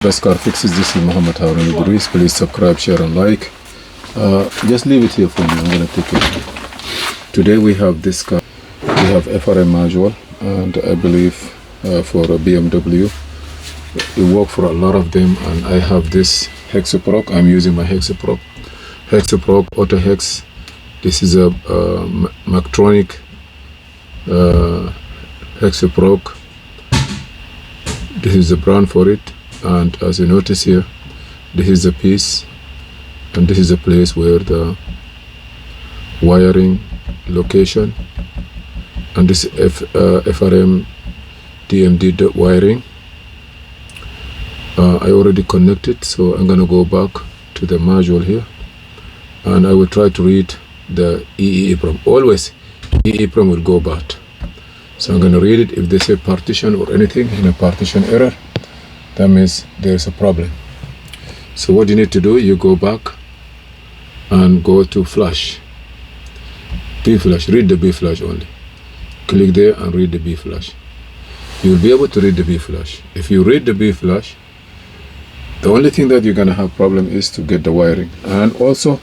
Best Car Fixes. This is Muhammad Harun Idris. Please subscribe, share and like. Just leave it here for me. I'm going to take it. Today we have this car. We have FRM module, and I believe for a BMW. It works for a lot of them, and I have this Hexprog. I'm using my Hexprog Auto Hex. This is a Mactronic Hexprog. This is the brand for it, and as you notice here, this is the piece, and this is the place where the wiring location, and this FRM DMD wiring. I already connected, so I'm gonna go back to the module here, and I will try to read the EEPROM. Always EEPROM will go bad, so I'm gonna read it. If they say partition or anything in a partition error, that means there's a problem. So what you need to do, you go back and go to flash, B flash, read the B flash only. Click there and read the B flash. You will be able to read the B flash. If you read the B flash, the only thing that you're gonna have problem is to get the wiring, and also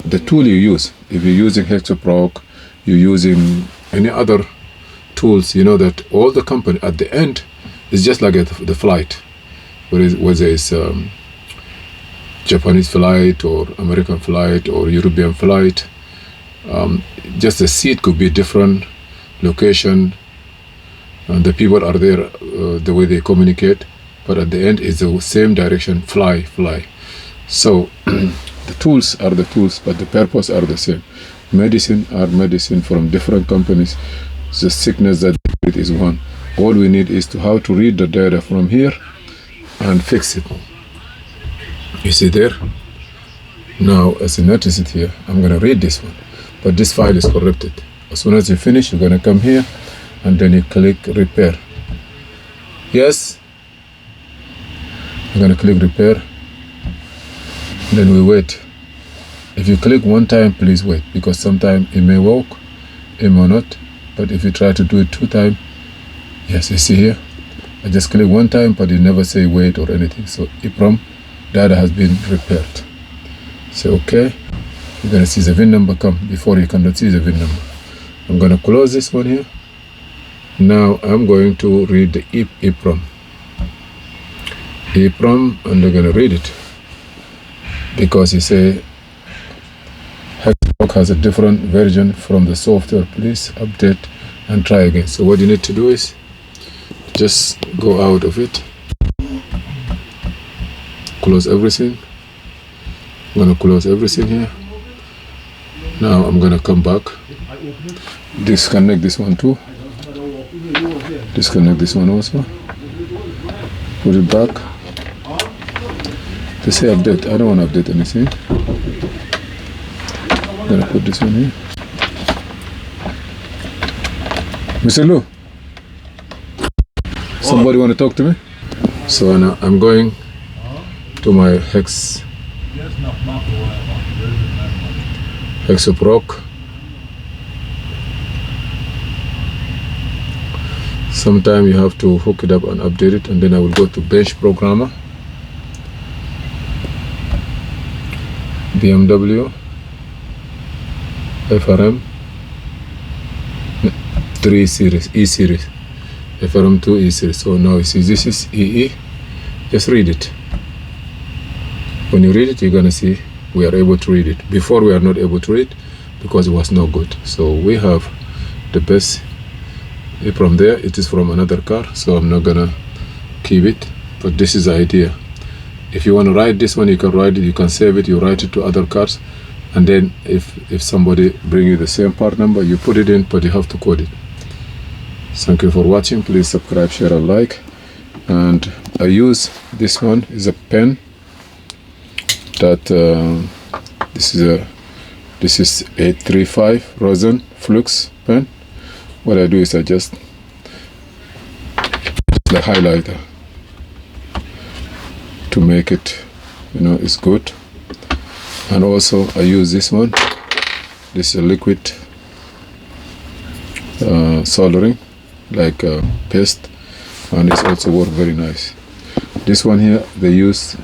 the tool you use. If you're using Hexprog, you're using any other tools, you know that all the company at the end is just like the flight, whether it's Japanese flight or American flight or European flight. Just the seat could be different location, and the people are there, the way they communicate, but at the end is the same direction, fly. So the tools are the tools, but the purpose are the same. Medicine are medicine from different companies. The sickness that it is one. All we need is to how to read the data from here and fix it. You see there? Now, as you notice it here, I'm gonna read this one, but this file is corrupted. As soon as you finish, you're gonna come here and then you click repair. Yes? I'm gonna click repair, then we wait. If you click one time, please wait, because sometimes it may work, it may not. But if you try to do it 2 times, yes, you see here, I just click 1 time, but it never say wait or anything. So EEPROM data has been repaired. Say okay. You're gonna see the VIN number come. Before you cannot see the VIN number. I'm gonna close this one here. Now I'm going to read the EEPROM, and I'm gonna read it, because you say Hexprog has a different version from the software. Please update and try again. So what you need to do is just go out of it, close everything. I'm gonna close everything here. Now I'm gonna come back, disconnect this one too, disconnect this one also, put it back. To say update, I don't want to update anything. I'm gonna put this one here. Mr. Lou, somebody want to talk to me? So now I'm going to my Hexprog. Sometime you have to hook it up and update it, and then I will go to bench programmer, BMW FRM 3 series, E series, FRM 2 E series. So now you see this is EE. Just read it. When you read it, you're gonna see we are able to read it. Before we are not able to read because it was no good. So we have the best from there. It is from another car, so I'm not gonna keep it, but this is the idea. If you want to write this one, you can write it, you can save it, you write it to other cars, and then if somebody bring you the same part number, you put it in, but you have to code it. Thank you for watching. Please subscribe, share and like. And I use this one is a pen that this is 835 rosin flux pen. What I do is I just the highlighter to make it, you know, it's good. And also I use this one. This is a liquid soldering, like paste, and it's also work very nice. This one here they used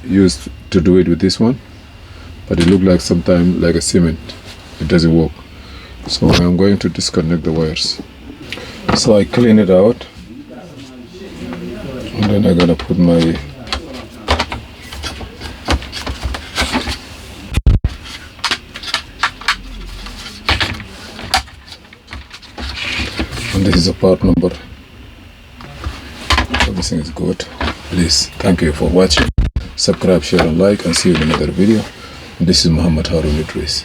to do it with this one, but it looked like sometimes like a cement. It doesn't work. So I'm going to disconnect the wires. So I clean it out, and then I'm gonna put my and this is a part number. Everything is good. Please, thank you for watching. Subscribe, share and like, and see you in another video. This is Muhammad Harun Idris.